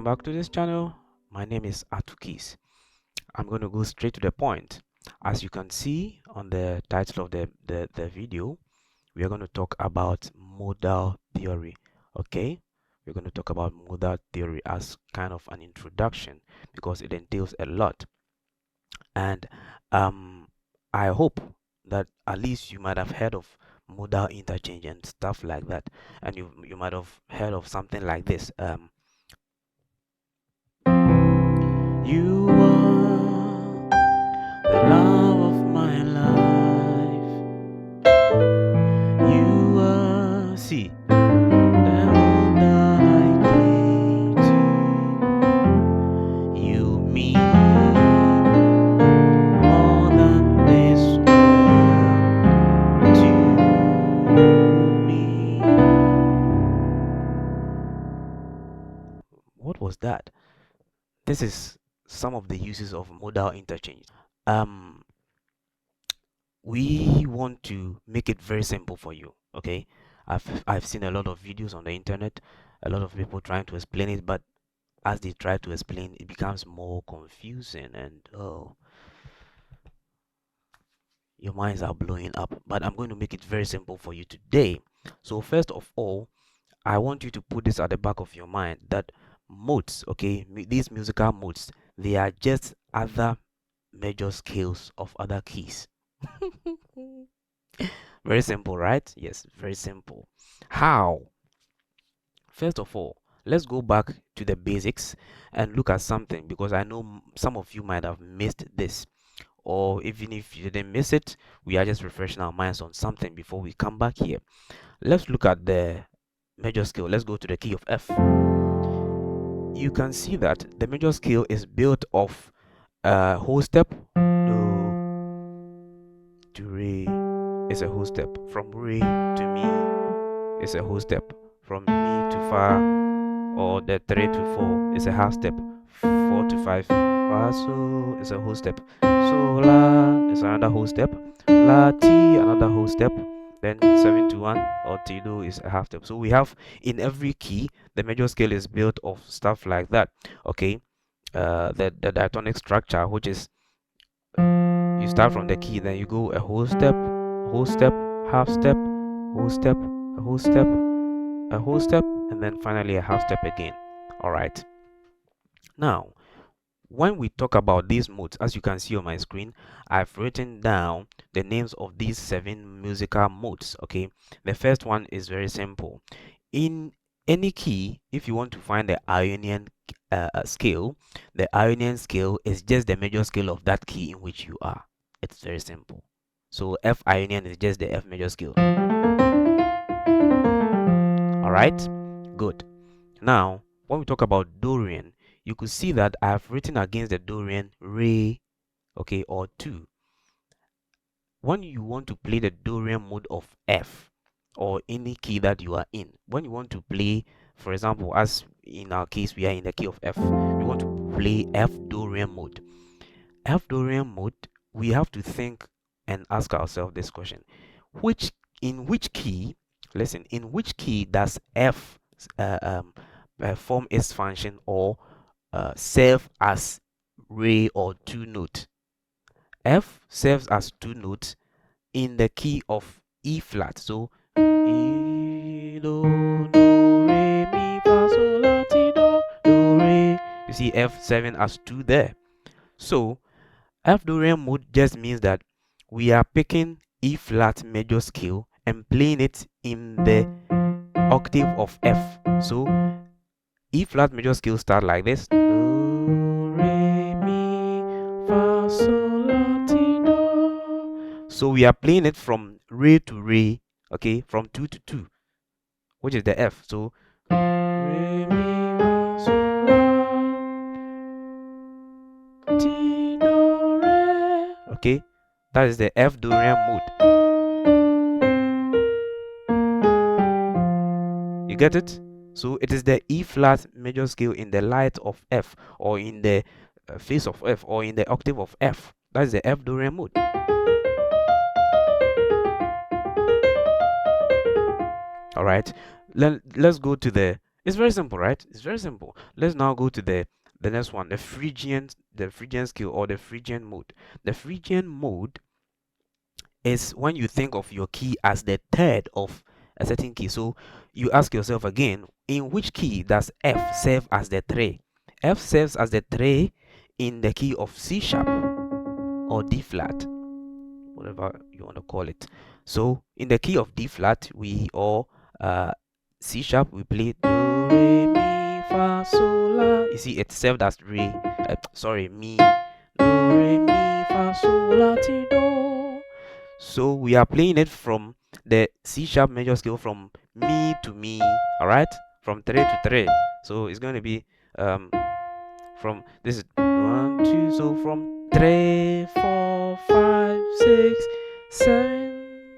back to this channel. My name is Atukis. I'm going to go straight to the point. As you can see on the title of the video, we are going to talk about modal theory. Okay, we're going to talk about modal theory as kind of an introduction because it entails a lot. And I hope that at least you might have heard of modal interchange and stuff like that, and you might have heard of something like this. You are the love of my life. You are, see, the hope that I cling to. You mean more than this world to me. What was that? This is some of the uses of modal interchange. We want to make it very simple for you. Okay, I've seen a lot of videos on the internet, a lot of people trying to explain it, but as they try to explain, it becomes more confusing, and oh, your minds are blowing up. But I'm going to make it very simple for you today. So first of all, I want you to put this at the back of your mind that modes, okay, these musical modes, they are just other major scales of other keys. Very simple, right? Yes, very simple. How? First of all, let's go back to the basics and look at something, because I know some of you might have missed this, or even if you didn't miss it, we are just refreshing our minds on something before we come back here. Let's look at the major scale. Let's go to the key of F. You can see that the major scale is built of a whole step, do to re is a whole step, from re to mi is a whole step, from mi to fa, or the 3 to 4 is a half step, 4 to 5 fa so is a whole step, so la is another whole step, la ti another whole step, then 7 to 1 or ti do is a half step. So we have in every key the major scale is built of stuff like that. Okay, the diatonic structure, which is you start from the key, then you go a whole step, half step, whole step, a whole step, a whole step, and then finally a half step again. All right, now when we talk about these modes, as you can see on my screen, I've written down the names of these 7 musical modes. Okay, the first one is very simple. In any key, if you want to find the Ionian scale, the Ionian scale is just the major scale of that key in which you are. It's very simple. So F Ionian is just the F major scale. All right, good. Now when we talk about Dorian, you could see that I have written against the Dorian re, okay, or 2. When you want to play the Dorian mode of F, or any key that you are in, when you want to play, for example, as in our case we are in the key of F, we want to play F Dorian mode. F Dorian mode, we have to think and ask ourselves this question: in which key, listen, in which key does F perform its function or serve as re or 2 note? F serves as 2 notes in the key of E flat. So E, do, re, mi, fa, sol, la, ti, do, re. You see F serving as 2 there. So F Dorian mode just means that we are picking E flat major scale and playing it in the octave of F. So E flat major scale start like this. Do, re, mi, fa, sol, la, ti, do. So we are playing it from re to re, okay, from 2 to 2, which is the F. So re, mi, fa, sol, la, ti, do, re. Okay, that is the F Dorian mode. You get it? So it is the E flat major scale in the light of F, or in the face of F, or in the octave of F. That is the F Dorian mode. All right, let's go to the It's very simple, right? It's very simple. Let's now go to the next one, the Phrygian scale or the Phrygian mode. The Phrygian mode is when you think of your key as the third of a certain key. So you ask yourself again, in which key does F serve as the three? F serves as the three in the key of C sharp or D flat, whatever you want to call it. So in the key of D flat, C sharp, we play do re mi fa sol la. You see, it served as mi do re mi fa sol la ti do. So we are playing it from the C sharp major scale from mi to mi, all right, from 3 to 3. So it's going to be from this is 1 2, so from 3 4 5 6 7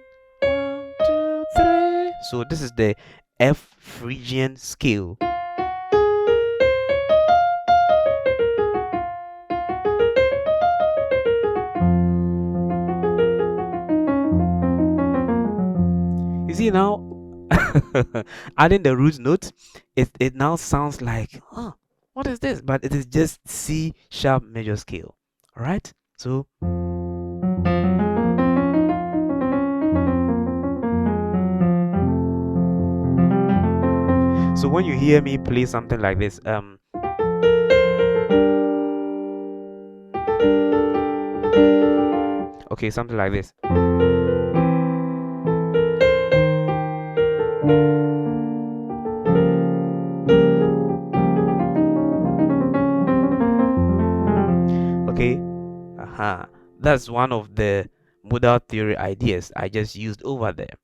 1 2 3. So this is the F Phrygian scale. You see now, adding the root note, it now sounds like, what is this? But it is just C sharp major scale. All right. So when you hear me play something like this, okay, something like this. Okay, that's one of the modal theory ideas I just used over there.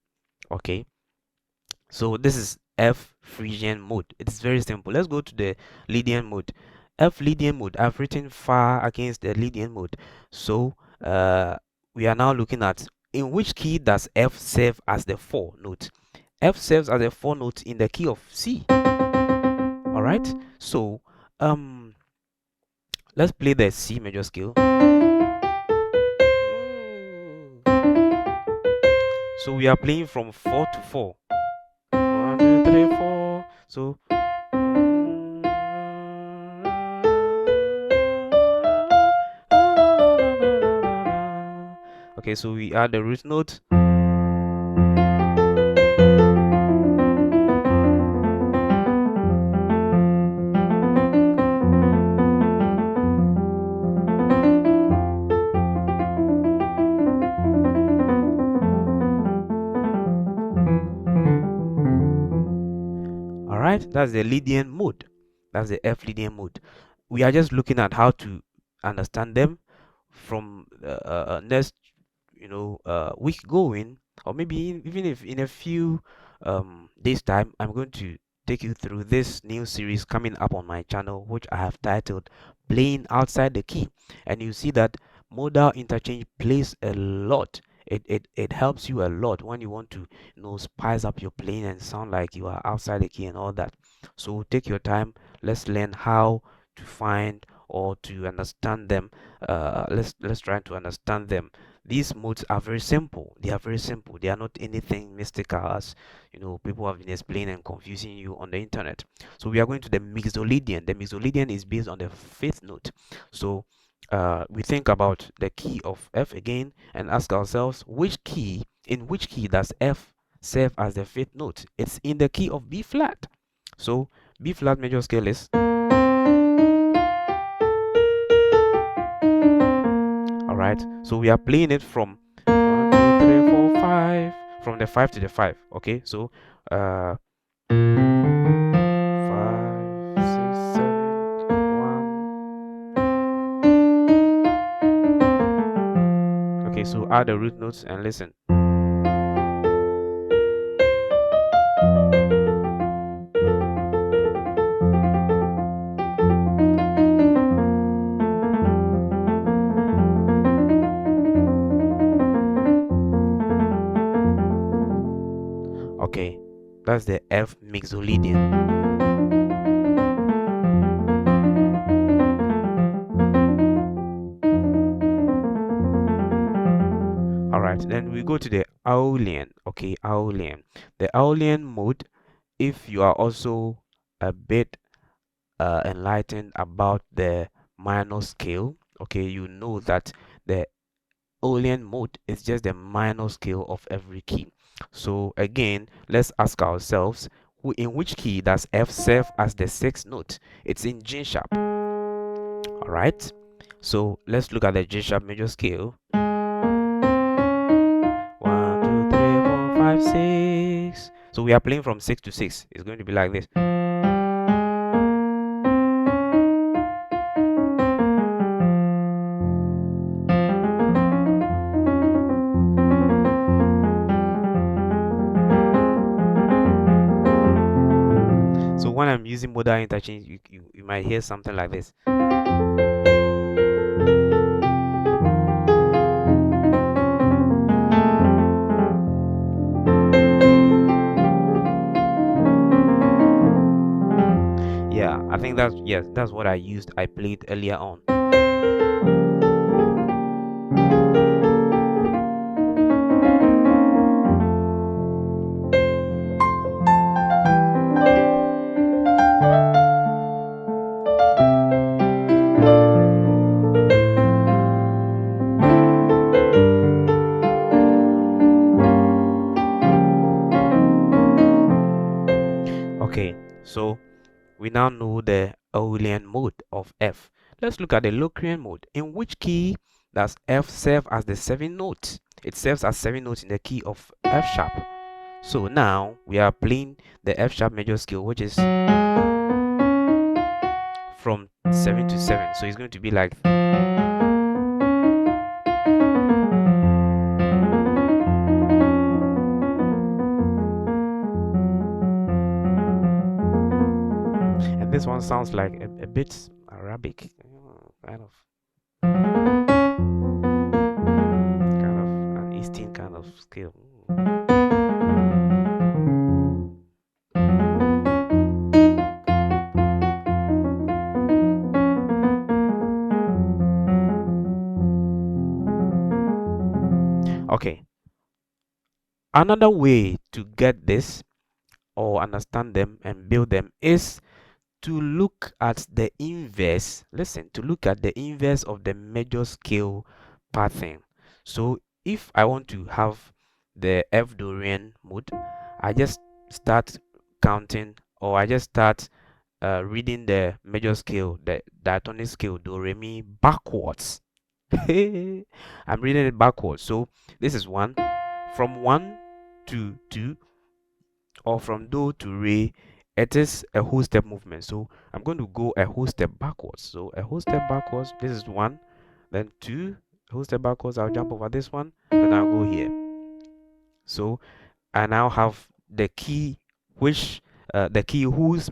Okay, so this is F Phrygian mode. It's very simple. Let's go to the Lydian mode. F Lydian mode, I've written far against the Lydian mode. So we are now looking at in which key does F serve as the 4 note. F serves as a 4 note in the key of C. All right, so let's play the C major scale. So we are playing from 4 to 4. 1 2 3 4. So okay, so we add the root note. All right, that's the Lydian mode. That's the F Lydian mode. We are just looking at how to understand them from next week going, or maybe even if in a few days time, I'm going to take you through this new series coming up on my channel, which I have titled Playing Outside the Key. And you see that modal interchange plays a lot. It helps you a lot when you want to spice up your playing and sound like you are outside the key and all that. So take your time. Let's learn how to find or to understand them. Let's try to understand them. These modes are very simple. They are very simple. They are not anything mystical as people have been explaining and confusing you on the internet. So we are going to the Mixolydian. The Mixolydian is based on the fifth note. So we think about the key of F again and ask ourselves in which key does F serve as the fifth note? It's in the key of B flat. So B flat major scale is, all right, so we are playing it from 1 2 3 4 5, from the 5 to the 5. Okay, so 5 6 7 1. Okay, so add the root notes and listen. Okay, that's the F Mixolydian. All right, then we go to the Aeolian. Okay, Aeolian. The Aeolian mode, if you are also a bit enlightened about the minor scale, okay, you know that the Boolean mode is just the minor scale of every key. So again, let's ask ourselves, in which key does F serve as the sixth note? It's in G sharp. All right. So let's look at the G sharp major scale. 1, 2, 3, 4, 5, 6. So we are playing from 6 to 6. It's going to be like this. So when I'm using modal interchange, you might hear something like this. Yeah, I think that's, yes, that's what I played earlier on. Okay, so we now know the Boolean mode of F. Let's look at the Locrian mode. In which key does F serve as the seventh note? It serves as seventh note in the key of F sharp. So now we are playing the F sharp major scale, which is from 7 to 7. So it's going to be like, and this one sounds like a bit Arabic, kind of an Eastern kind of scale. Okay, another way to get this or understand them and build them is to look at the inverse. Listen, to look at the inverse of the major scale pattern. So if I want to have the F Dorian mode, I just start counting, or I just start reading the major scale, the diatonic scale, do re mi, backwards. I'm reading it backwards. So this is 1, from 1 to 2, or from do to re, it is a whole step movement. So I'm going to go a whole step backwards. So a whole step backwards, this is 1, then 2, a whole step backwards, I'll jump over this one, then I'll go here. So I now have the key whose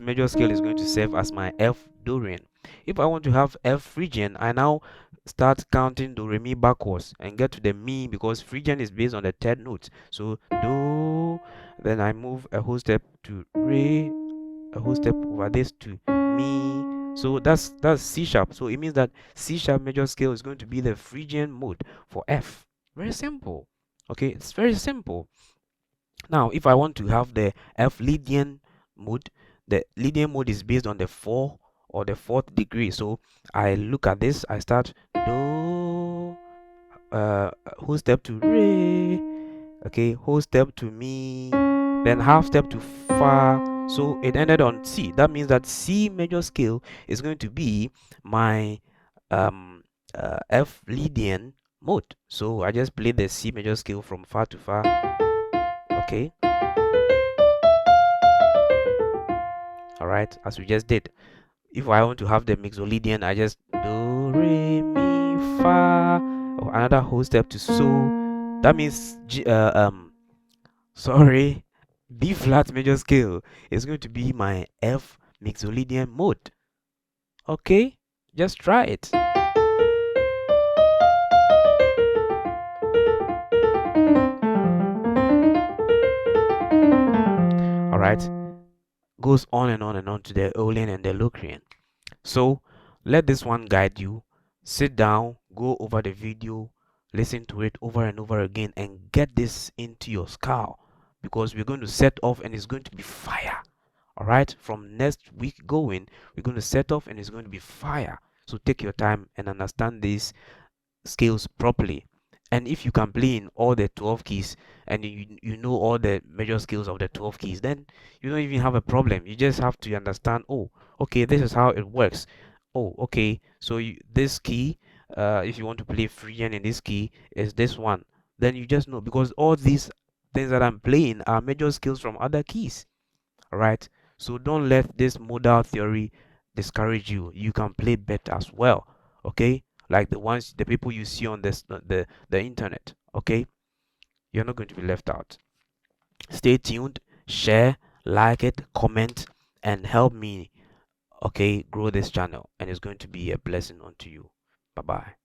major scale is going to serve as my F Dorian. If I want to have F Phrygian, I now start counting do re mi backwards and get to the mi, because Phrygian is based on the third note. So do, then I move a whole step to re, a whole step over this to mi. So that's C sharp. So it means that C sharp major scale is going to be the Phrygian mode for F. Very simple. Okay, it's very simple. Now, if I want to have the F Lydian mode, the Lydian mode is based on the 4 or the 4th degree. So I look at this, I start do, whole step to re, okay, whole step to mi, then half step to fa. So it ended on C. That means that C major scale is going to be my F Lydian mode. So I just play the C major scale from fa to fa. Okay, all right, as we just did. If I want to have the Mixolydian, I just do re mi fa, or another whole step to so. That means sorry, B flat major scale is going to be my F Mixolydian mode. Okay, just try it. All right, goes on and on and on to the Aeolian and the Locrian. So let this one guide you. Sit down, go over the video, listen to it over and over again, and get this into your skull, because we're going to set off and it's going to be fire. All right, from next week going, we're going to set off and it's going to be fire. So take your time and understand these scales properly. And if you can play in all the 12 keys and you know all the major scales of the 12 keys, then you don't even have a problem. You just have to understand, oh, okay, this is how it works. Oh, okay, so this key, if you want to play free and in this key is this one, then you just know because all these things that I'm playing are major scales from other keys. All right, so don't let this modal theory discourage you. You can play better as well. Okay, like the people you see on this the internet. Okay, you're not going to be left out. Stay tuned, share, like it, comment, and help me, okay, grow this channel, and it's going to be a blessing unto you. Bye bye.